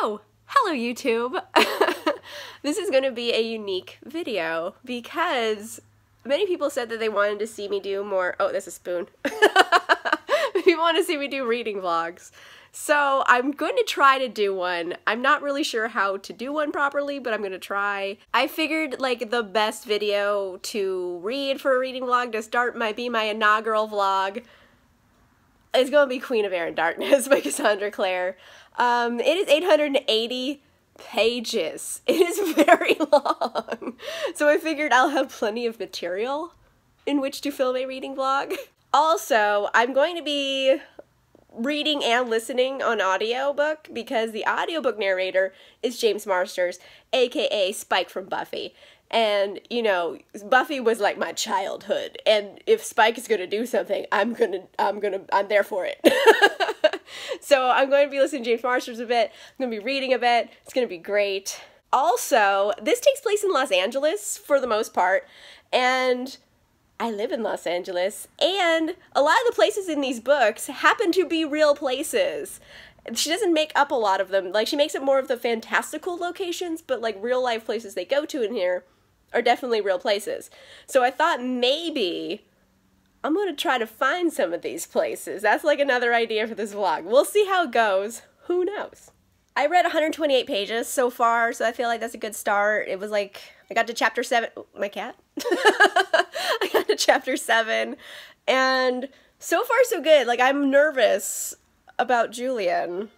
Oh, hello YouTube! This is going to be a unique video because many people said that they wanted to see me do more— oh, that's a spoon. People want to see me do reading vlogs. So I'm going to try to do one. I'm not really sure how to do one properly, but I'm going to try. I figured like the best video to read for a reading vlog to start might be my inaugural vlog. It's going to be Queen of Air and Darkness by Cassandra Clare. It is 880 pages. It is very long. So I figured I'll have plenty of material in which to film a reading vlog. Also, I'm going to be reading and listening on audiobook because the audiobook narrator is James Marsters, aka Spike from Buffy. And, you know, Buffy was like my childhood, and if Spike is gonna do something, I'm there for it. So I'm going to be listening to James Marsters a bit, I'm gonna be reading a bit, it's gonna be great. Also, this takes place in Los Angeles for the most part, and I live in Los Angeles, and a lot of the places in these books happen to be real places. She doesn't make up a lot of them. Like, she makes it more of the fantastical locations, but like real life places they go to in here are definitely real places. So I thought maybe I'm going to try to find some of these places. That's like another idea for this vlog. We'll see how it goes. Who knows? I read 128 pages so far, so I feel like that's a good start. It was like, I got to chapter 7. My cat? I got to chapter 7, and so far so good. Like, I'm nervous about Julian.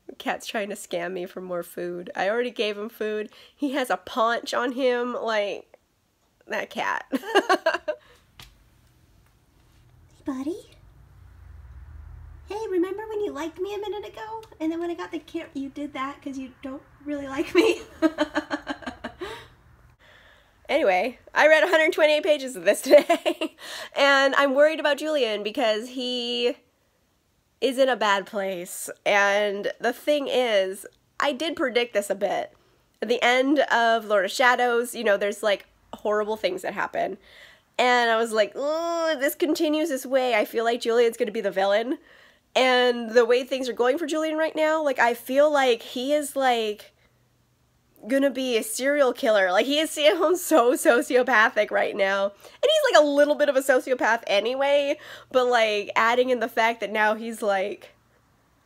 The cat's trying to scam me for more food. I already gave him food. He has a paunch on him, like, that cat. Hey, buddy. Hey, remember when you liked me a minute ago? And then when I got the camera, you did that because you don't really like me? Anyway, I read 128 pages of this today, and I'm worried about Julian because he is in a bad place. And the thing is, I did predict this a bit. At the end of Lord of Shadows, you know, there's like horrible things that happen. And I was like, oh, if this continues this way, I feel like Julian's gonna be the villain. And the way things are going for Julian right now, like, I feel like he is like gonna be a serial killer. Like, he is so sociopathic right now, and he's like a little bit of a sociopath anyway, but like adding in the fact that now he's like,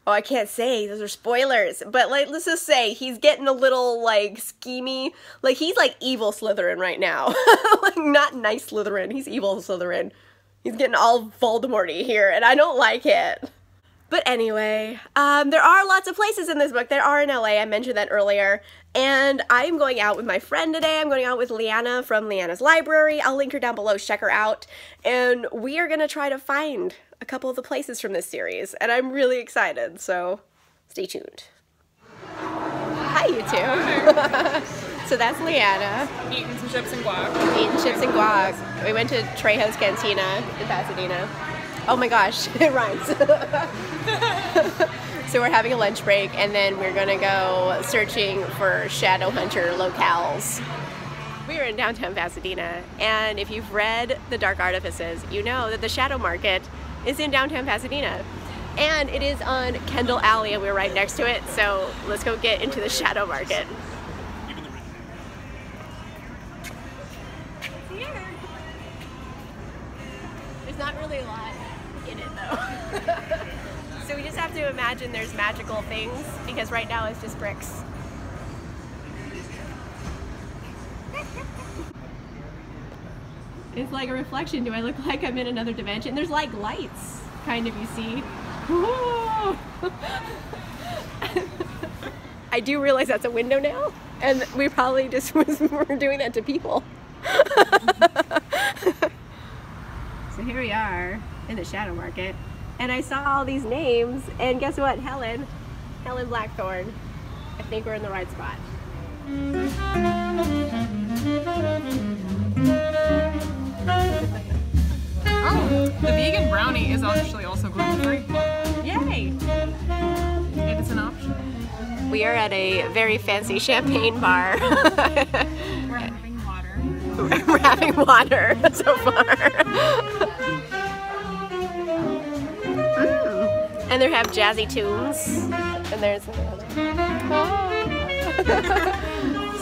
oh, I can't say, those are spoilers, but like, let's just say he's getting a little like schemy. Like, he's like evil Slytherin right now. Like, not nice Slytherin, he's evil Slytherin. He's getting all Voldemort-y here, and I don't like it. But anyway, there are lots of places in this book. There are in LA, I mentioned that earlier, and I'm going out with my friend today. I'm going out with Leanna from Leanna's Library. I'll link her down below, check her out, and we are going to try to find a couple of the places from this series, and I'm really excited, so stay tuned. Hi, YouTube. So that's Leanna. Eating some chips and guac. Eating chips and guac. We went to Trejo's Cantina in Pasadena. Oh my gosh, it rhymes. So we're having a lunch break, and then we're gonna go searching for Shadowhunter locales. We are in downtown Pasadena, and if you've read The Dark Artifices, you know that the Shadow Market is in downtown Pasadena. And it is on Kendall Alley, and we're right next to it, so let's go get into the Shadow Market. Here. There's not really a lot in it though. So we just have to imagine there's magical things, because right now it's just bricks. It's like a reflection. Do I look like I'm in another dimension? There's like lights, kind of, you see. I do realize that's a window now, and we probably just were doing that to people. So here we are in the Shadow Market, and I saw all these names, and guess what? Helen Blackthorne. I think we're in the right spot. Oh, the vegan brownie is actually also gluten-free. Yay! It is an option. We are at a very fancy champagne bar. We're having water. We're having water so far. And they have jazzy tunes. And there's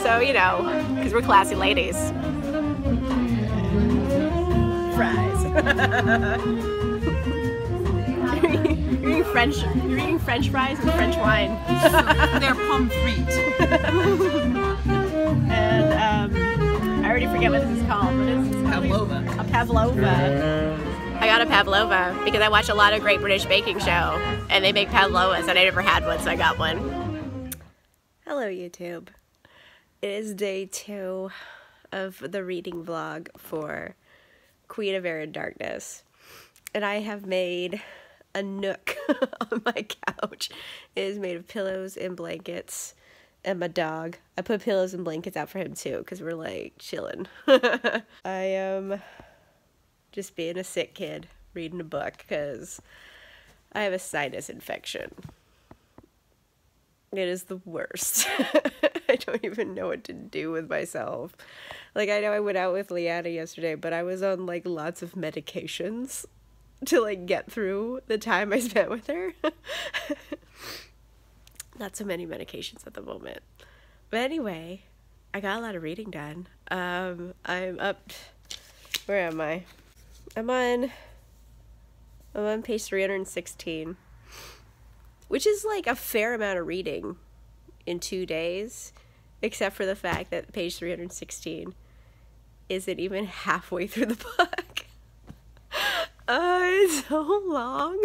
so, you know, because we're classy ladies. Fries. You're eating French fries with French wine. They're pommes frites. And I already forget what this is called. What is this? Pavlova. A pavlova. I got a pavlova because I watch a lot of Great British Baking Show, and they make pavlovas, and I never had one, so I got one. Hello, YouTube. It is day 2 of the reading vlog for Queen of Air and Darkness, and I have made a nook on my couch. It is made of pillows and blankets and my dog. I put pillows and blankets out for him too because we're like chilling. I am just being a sick kid reading a book because I have a sinus infection. It is the worst. I don't even know what to do with myself. Like, I know I went out with Leanna yesterday, but I was on like lots of medications to like get through the time I spent with her. Not so many medications at the moment. But anyway, I got a lot of reading done. I'm up, where am I? I'm on page 316, which is like a fair amount of reading in 2 days, except for the fact that page 316 isn't even halfway through the book. It's so long.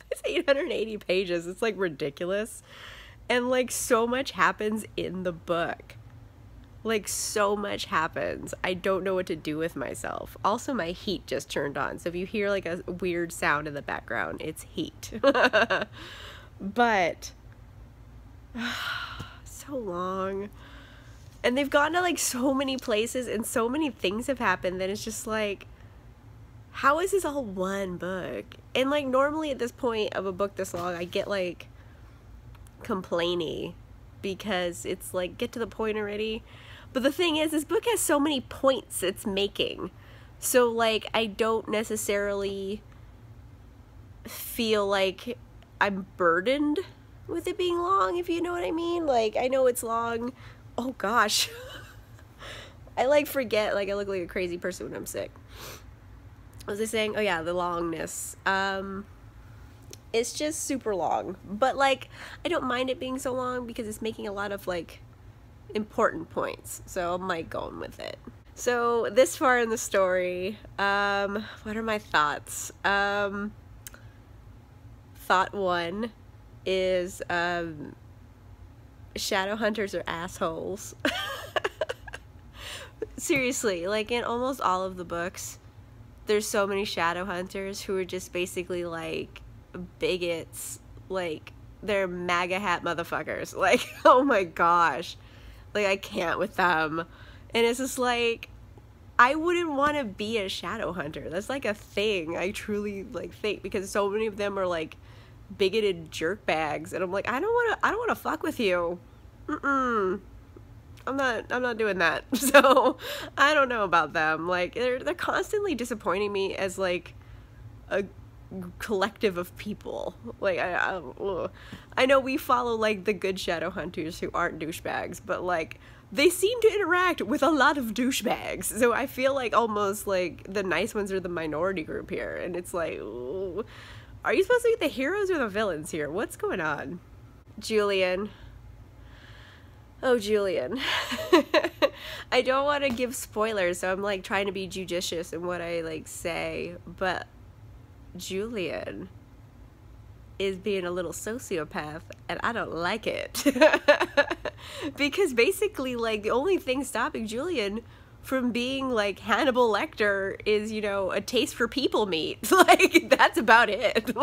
It's 880 pages. It's like ridiculous. And like so much happens in the book. Like so much happens. I don't know what to do with myself. Also, my heat just turned on. So if you hear like a weird sound in the background, it's heat. But so long. And they've gotten to like so many places and so many things have happened that it's just like, how is this all one book? And like normally at this point of a book this long, I get like complainy because it's like, get to the point already. But the thing is, this book has so many points it's making. So like, I don't necessarily feel like I'm burdened with it being long, if you know what I mean. Like, I know it's long. Oh gosh. I like forget, like I look like a crazy person when I'm sick. What was I saying? Oh yeah, the longness. It's just super long, but like I don't mind it being so long because it's making a lot of like important points, so I'm like going with it. So this far in the story, what are my thoughts? Thought 1 is Shadowhunters are assholes. Seriously, like in almost all of the books, there's so many Shadowhunters who are just basically like bigots, like they're MAGA hat motherfuckers. Like, oh my gosh, like I can't with them. And it's just like, I wouldn't want to be a Shadowhunter. That's like a thing I truly like think, because so many of them are like bigoted jerkbags, and I'm like, I don't want to fuck with you. I'm not doing that. So I don't know about them. Like they're constantly disappointing me as like a collective of people. Like I know we follow like the good Shadowhunters who aren't douchebags, but like they seem to interact with a lot of douchebags. So I feel like almost like the nice ones are the minority group here, and it's like, ooh, are you supposed to be the heroes or the villains here? What's going on? Julian. Oh, Julian. I don't want to give spoilers, so I'm like trying to be judicious in what I like say, but Julian is being a little sociopath, and I don't like it. Because basically, like, the only thing stopping Julian from being like Hannibal Lecter is, you know, a taste for people meat. Like, that's about it.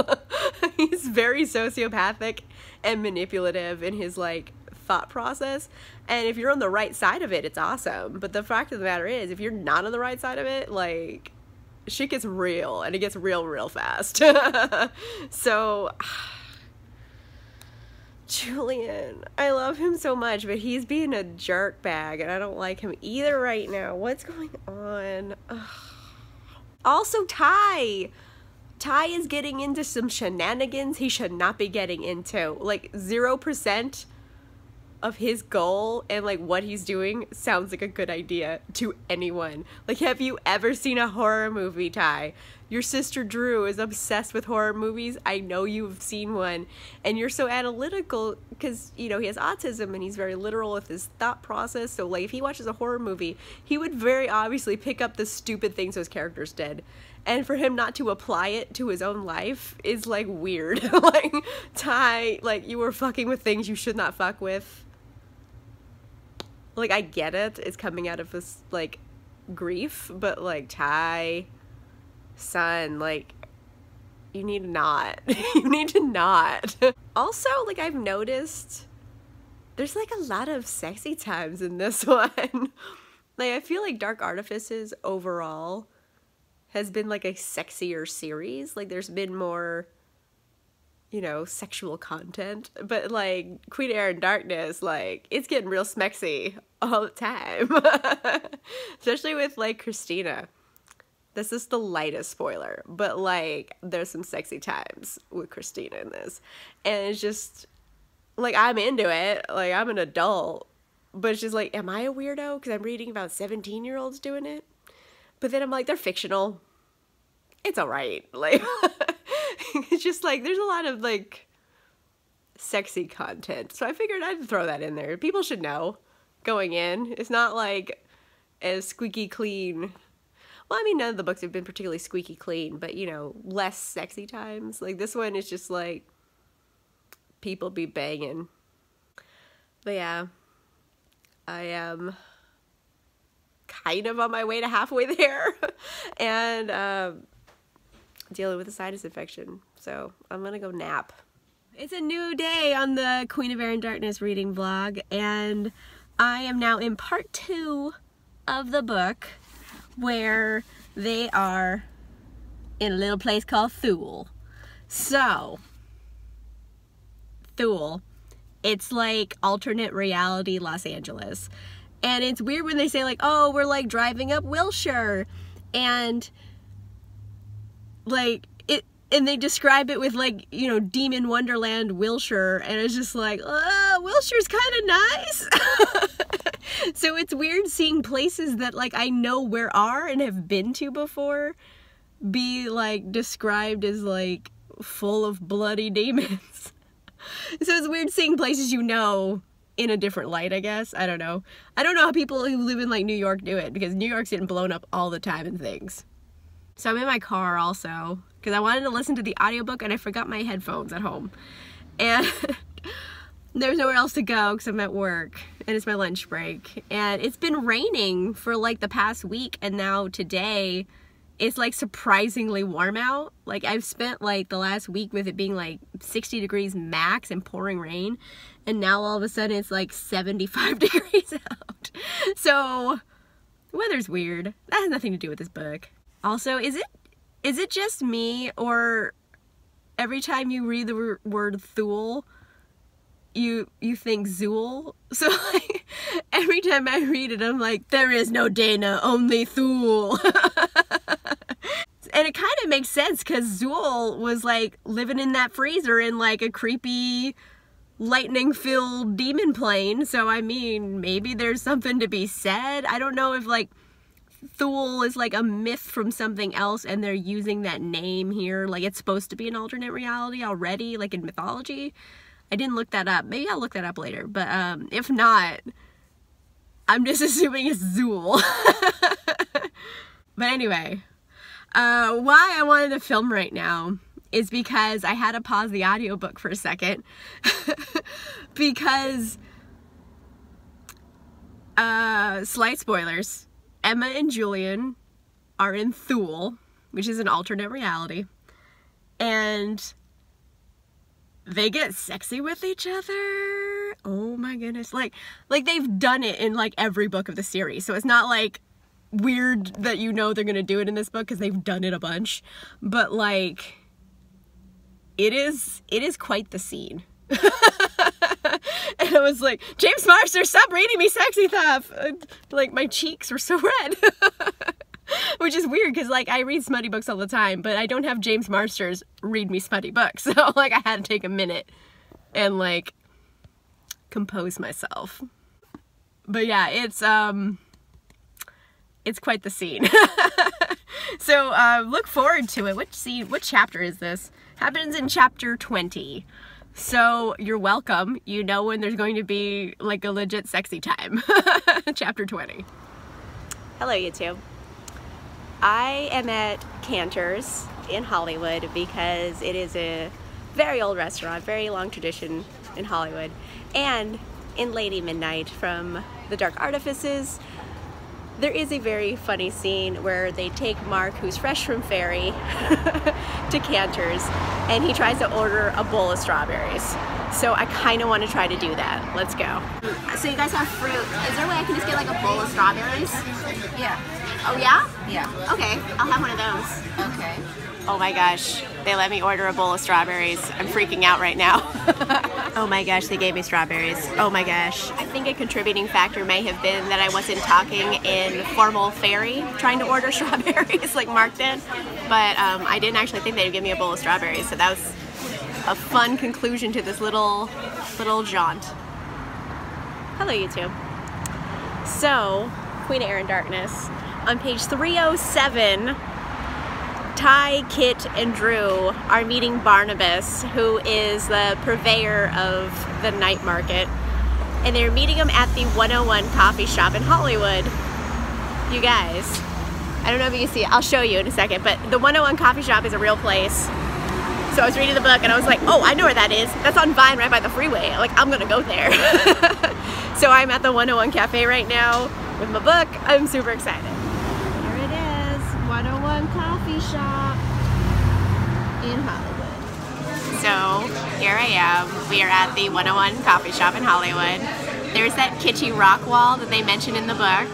He's very sociopathic and manipulative in his like thought process, and if you're on the right side of it, it's awesome. But the fact of the matter is, if you're not on the right side of it, like, shit gets real, and it gets real fast. So Julian, I love him so much, but he's being a jerk bag, and I don't like him either right now. What's going on? Ugh. Also, Ty Ty is getting into some shenanigans he should not be getting into. Like, 0% of his goal and like what he's doing sounds like a good idea to anyone. Like, have you ever seen a horror movie, Ty? Your sister Drew is obsessed with horror movies. I know you've seen one, and you're so analytical because, you know, he has autism and he's very literal with his thought process. So like, if he watches a horror movie, he would very obviously pick up the stupid things those characters did. And for him not to apply it to his own life is like weird. Like, Ty, like, you were fucking with things you should not fuck with. Like, I get it. It's coming out of this, like, grief. But, like, Ty, son, like, you need to not. You need to not. Also, like, I've noticed there's, like, a lot of sexy times in this one. Like, I feel like Dark Artifices overall has been, like, a sexier series. Like, there's been more, you know, sexual content, but like Queen of Air and Darkness, like, it's getting real smexy all the time. Especially with like Christina. This is the lightest spoiler, but like, there's some sexy times with Christina in this, and it's just like, I'm into it. Like, I'm an adult, but it's just like, am I a weirdo because I'm reading about 17-year-olds doing it? But then I'm like, they're fictional. It's all right. Like, it's just like, there's a lot of like sexy content. So I figured I'd throw that in there. People should know going in. It's not like as squeaky clean. Well, I mean, none of the books have been particularly squeaky clean, but, you know, less sexy times. Like, this one is just like, people be banging. But yeah, I am kind of on my way to halfway there. And dealing with a sinus infection, so I'm gonna go nap. It's a new day on the Queen of Air and Darkness reading vlog, and I am now in part 2 of the book, where they are in a little place called Thule. So, Thule, it's like alternate reality Los Angeles, and it's weird when they say like, oh, we're like driving up Wilshire, and like it, and they describe it with like, you know, Demon Wonderland Wilshire, and it's just like, Wilshire's kind of nice. So it's weird seeing places that like I know where are and have been to before be like described as like full of bloody demons. So it's weird seeing places you know in a different light, I guess. I don't know how people who live in like New York do it, because New York's getting blown up all the time and things. So I'm in my car also, because I wanted to listen to the audiobook and I forgot my headphones at home. And there's nowhere else to go because I'm at work and it's my lunch break. And it's been raining for like the past week, and now today it's like surprisingly warm out. Like, I've spent like the last week with it being like 60 degrees max and pouring rain, and now all of a sudden it's like 75 degrees out. So weather's weird. That has nothing to do with this book. Also, is it just me, or every time you read the word Thule, you think Zool? So like, every time I read it, I'm like, there is no Dana, only Thule. And it kind of makes sense, because Zool was like living in that freezer in like a creepy lightning-filled demon plane. So I mean, maybe there's something to be said. I don't know if like Thule is like a myth from something else and they're using that name here, like it's supposed to be an alternate reality already, like in mythology. I didn't look that up. Maybe I'll look that up later, but if not, I'm just assuming it's Zool. But anyway, why I wanted to film right now is because I had to pause the audiobook for a second. Because slight spoilers, Emma and Julian are in Thule, which is an alternate reality, and they get sexy with each other. Oh my goodness. Like they've done it in like every book of the series, so it's not like weird that you know they're gonna do it in this book because they've done it a bunch, but like it is quite the scene. And I was like, James Marster, stop reading me sexy stuff. Like, my cheeks were so red. Which is weird because, like, I read smutty books all the time, but I don't have James Marsters read me smutty books. So, like, I had to take a minute and, like, compose myself. But yeah, it's quite the scene. So, look forward to it. What chapter is this? Happens in chapter 20. So, you're welcome. You know when there's going to be, like, a legit sexy time. Chapter 20. Hello, YouTube. I am at Cantor's in Hollywood because it is a very old restaurant, very long tradition in Hollywood. And in Lady Midnight from The Dark Artifices, there is a very funny scene where they take Mark, who's fresh from Ferry, to Cantor's, and he tries to order a bowl of strawberries. So I kind of want to try to do that. Let's go. So you guys have fruit. Is there a way I can just get like a bowl of strawberries? Yeah. Oh yeah? Yeah. Okay, I'll have one of those. Okay. Oh my gosh, they let me order a bowl of strawberries. I'm freaking out right now. Oh my gosh, they gave me strawberries. Oh my gosh. I think a contributing factor may have been that I wasn't talking in formal Fairy, trying to order strawberries like Mark did. But I didn't actually think they'd give me a bowl of strawberries, so that was a fun conclusion to this little jaunt. Hello, YouTube. So, Queen of Air and Darkness. On page 307, Ty, Kit, and Drew are meeting Barnabas, who is the purveyor of the night market. And they're meeting him at the 101 coffee shop in Hollywood. You guys, I don't know if you can see it. I'll show you in a second, but the 101 coffee shop is a real place. So I was reading the book and I was like, oh, I know where that is. That's on Vine right by the freeway. Like, I'm gonna go there. So I'm at the 101 Cafe right now with my book. I'm super excited. Here it is, 101 Coffee Shop in Hollywood. So here I am. We are at the 101 Coffee Shop in Hollywood. There's that kitschy rock wall that they mention in the book.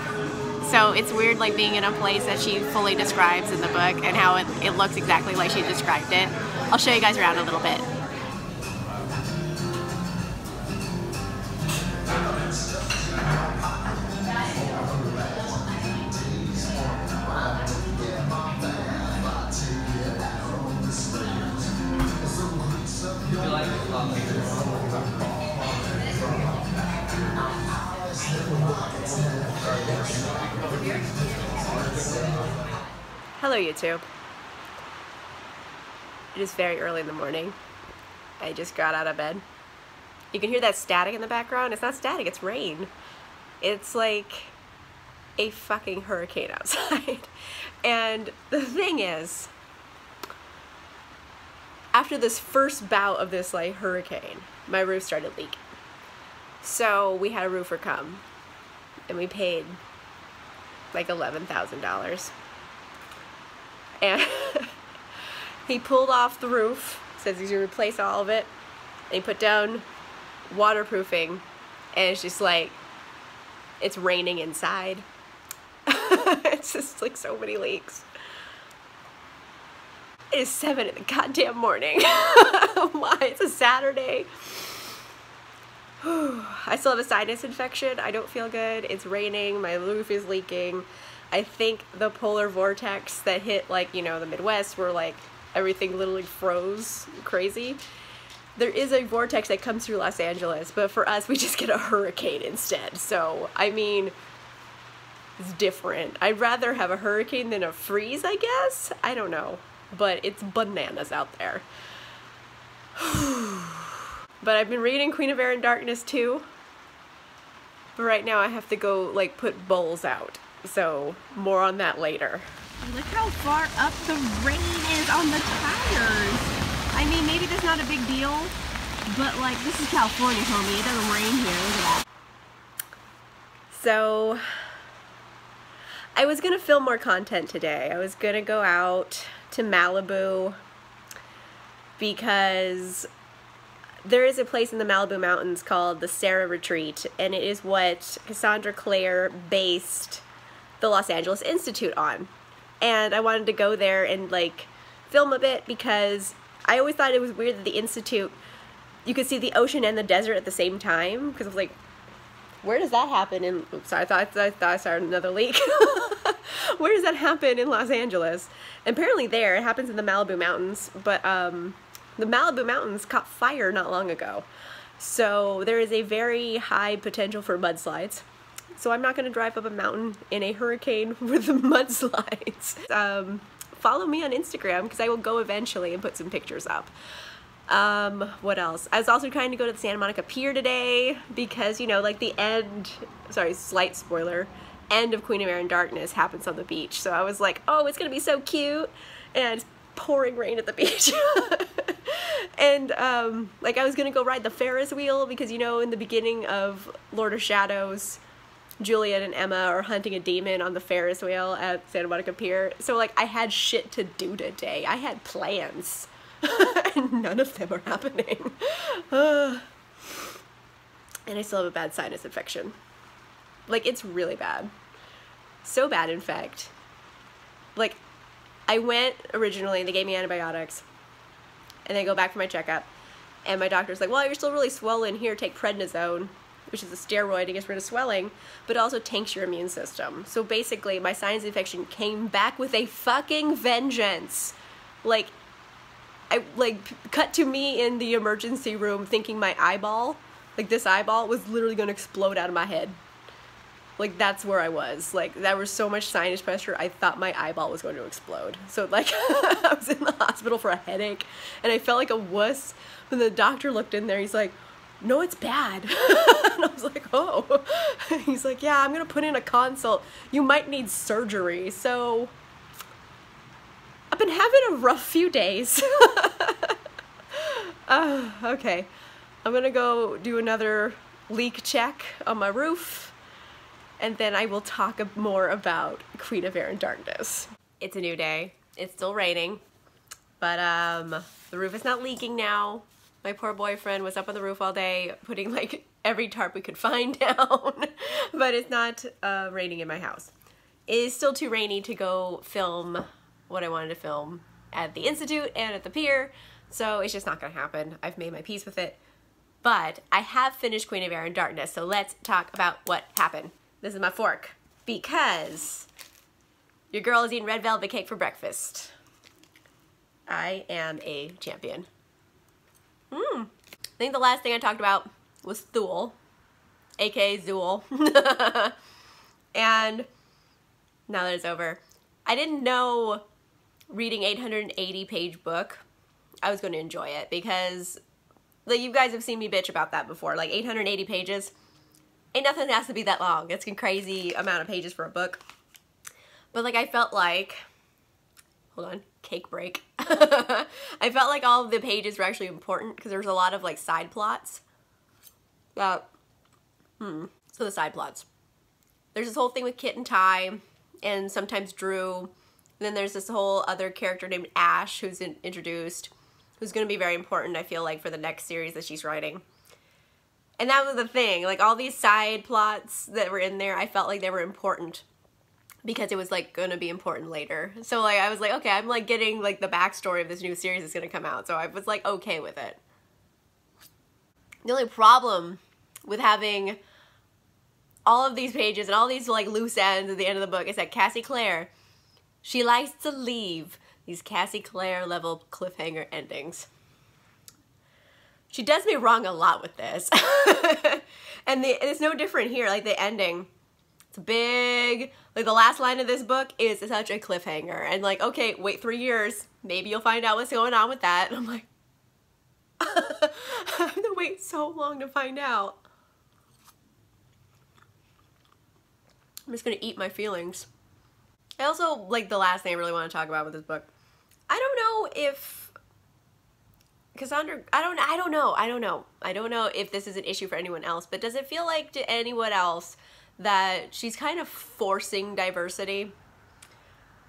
So it's weird, like, being in a place that she fully describes in the book and how it looks exactly like she described it. I'll show you guys around a little bit. Hello, YouTube. It is very early in the morning. I just got out of bed. You can hear that static in the background. It's not static, it's rain. It's like a fucking hurricane outside. And the thing is, after this first bout of this like hurricane, my roof started leaking. So we had a roofer come and we paid like $11,000. And he pulled off the roof, says he's gonna replace all of it, and he put down waterproofing, and it's just like, it's raining inside. It's just like so many leaks. It is 7 in the goddamn morning. Why? It's a Saturday. I still have a sinus infection. I don't feel good. It's raining. My roof is leaking. I think the polar vortex that hit, like, you know, the Midwest, where like everything literally froze crazy. There is a vortex that comes through Los Angeles, but for us we just get a hurricane instead. So I mean, it's different. I'd rather have a hurricane than a freeze, I guess. I don't know, but it's bananas out there. But I've been reading Queen of Air and Darkness too, but right now I have to go like put bowls out. So, more on that later. Look how far up the rain is on the tires. I mean, maybe that's not a big deal, but like, this is California, homie. It doesn't rain here. Look at that. So, I was gonna film more content today. I was gonna go out to Malibu because there is a place in the Malibu Mountains called the Sarah Retreat, and it is what Cassandra Clare based the Los Angeles Institute on. And I wanted to go there and like film a bit because I always thought it was weird that the Institute, you could see the ocean and the desert at the same time, because I was like, where does that happen in, oops, sorry, I thought I started another leak. Where does that happen in Los Angeles? And apparently there, it happens in the Malibu Mountains, but the Malibu Mountains caught fire not long ago. So there is a very high potential for mudslides. So I'm not going to drive up a mountain in a hurricane with mudslides. Follow me on Instagram because I will go eventually and put some pictures up. What else? I was also trying to go to the Santa Monica Pier today because, you know, like the end, sorry, slight spoiler, end of Queen of Air and Darkness happens on the beach. So I was like, oh, it's going to be so cute. And it's pouring rain at the beach. And, like I was going to go ride the Ferris wheel because, you know, in the beginning of Lord of Shadows, Juliet and Emma are hunting a demon on the Ferris wheel at Santa Monica Pier. So, like, I had shit to do today. I had plans. And none of them are happening. And I still have a bad sinus infection. Like, it's really bad. So bad, in fact. Like, I went originally, they gave me antibiotics. And then I go back for my checkup. And my doctor's like, well, you're still really swollen. Here, take prednisone, which is a steroid to get rid of swelling, but it also tanks your immune system. So basically, my sinus infection came back with a fucking vengeance. Like, cut to me in the emergency room thinking my eyeball, like this eyeball, was literally gonna explode out of my head. Like, that's where I was. Like, there was so much sinus pressure, I thought my eyeball was going to explode. So, like, I was in the hospital for a headache, and I felt like a wuss. When the doctor looked in there, he's like, no, it's bad. And I was like, oh. He's like, yeah, I'm gonna put in a consult. You might need surgery. So, I've been having a rough few days. Okay. I'm gonna go do another leak check on my roof, and then I will talk more about Queen of Air and Darkness. It's a new day. It's still raining, but the roof is not leaking now. My poor boyfriend was up on the roof all day putting like every tarp we could find down, but it's not raining in my house. It is still too rainy to go film what I wanted to film at the Institute and at the pier, so it's just not gonna happen. I've made my peace with it, but I have finished Queen of Air and Darkness, so let's talk about what happened. This is my fork, because your girl is eating red velvet cake for breakfast. I am a champion. I think the last thing I talked about was Thule, aka Zool. And now that it's over, I didn't know reading 880-page book I was going to enjoy it, because like, you guys have seen me bitch about that before. Like, 880 pages, ain't nothing that has to be that long. It's a crazy amount of pages for a book. But like, I felt like, hold on, cake break. I felt like all of the pages were actually important because there was a lot of like side plots. So the side plots. There's this whole thing with Kit and Ty, and sometimes Drew. And then there's this whole other character named Ash who's introduced, who's going to be very important, I feel like, for the next series that she's writing. And that was the thing. Like, all these side plots that were in there, I felt like they were important because it was like going to be important later. So like, I was like, okay, I'm like getting like the backstory of this new series that's going to come out. So I was like okay with it. The only problem with having all of these pages and all these like loose ends at the end of the book is that Cassie Clare, she likes to leave these Cassie Clare level cliffhanger endings. She does me wrong a lot with this. And it's no different here. Like, the ending, it's big. Like, the last line of this book is such a cliffhanger. And like, okay, wait 3 years. Maybe you'll find out what's going on with that. And I'm like, I have to wait so long to find out. I'm just gonna eat my feelings. I also, like, the last thing I really want to talk about with this book, I don't know if Cassandra, I don't know if this is an issue for anyone else, but does it feel like to anyone else that she's kind of forcing diversity?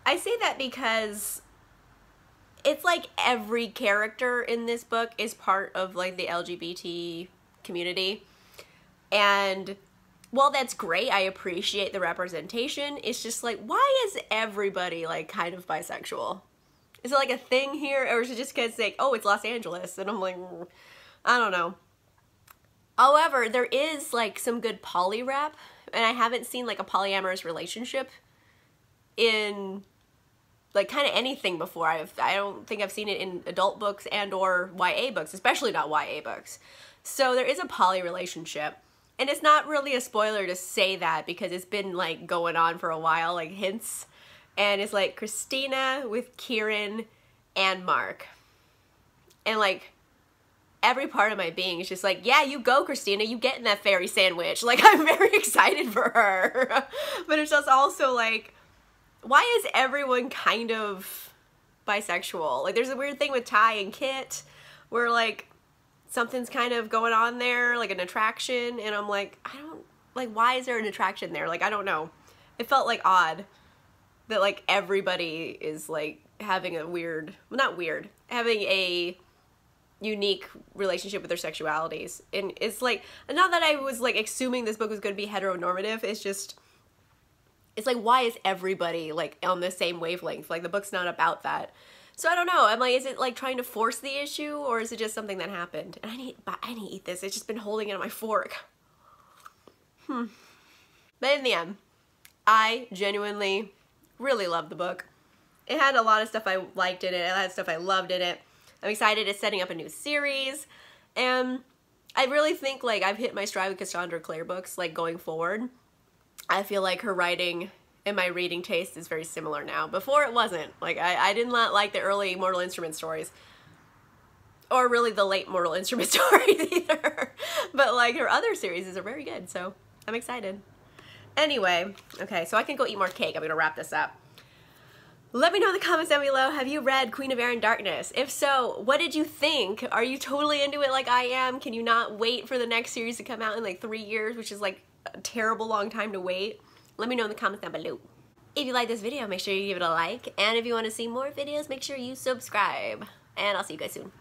I say that because it's like every character in this book is part of like the LGBT community, and while that's great, I appreciate the representation, it's just like, why is everybody like kind of bisexual? Is it like a thing here, or is it just because like, oh, it's Los Angeles? And I'm like, I don't know. However, there is like some good poly rap, and I haven't seen like a polyamorous relationship in like kind of anything before. I don't think I've seen it in adult books and or YA books, especially not YA books. So there is a poly relationship, and it's not really a spoiler to say that because it's been like going on for a while, like hints, and it's like Christina with Kieran and Mark, and like every part of my being is just like, yeah, you go, Christina, you get in that fairy sandwich. Like, I'm very excited for her. But it's just also like, why is everyone kind of bisexual? Like, there's a weird thing with Ty and Kit where like something's kind of going on there, like an attraction, and I'm like, why is there an attraction there? Like, I don't know. It felt like odd that like everybody is like having a weird, well, not weird, having a unique relationship with their sexualities. And it's like, not that I was like assuming this book was going to be heteronormative, it's just, it's like, why is everybody like on the same wavelength? Like, the book's not about that. So I don't know. I'm like, is it like trying to force the issue, or is it just something that happened? And I need to eat this. It's just been holding it on my fork. But in the end, I genuinely really loved the book. It had a lot of stuff I liked in it. It had stuff I loved in it. I'm excited it's setting up a new series, and I really think like I've hit my stride with Cassandra Clare books like going forward. I feel like her writing and my reading taste is very similar now. Before it wasn't. Like I did not like the early Mortal Instruments stories, or really the late Mortal Instruments stories either. But like her other series are very good, so I'm excited. Anyway, okay, so I can go eat more cake. I'm gonna wrap this up. Let me know in the comments down below, have you read Queen of Air and Darkness? If so, what did you think? Are you totally into it like I am? Can you not wait for the next series to come out in like 3 years, which is like a terrible long time to wait? Let me know in the comments down below. If you like this video, make sure you give it a like, and if you want to see more videos, make sure you subscribe. And I'll see you guys soon.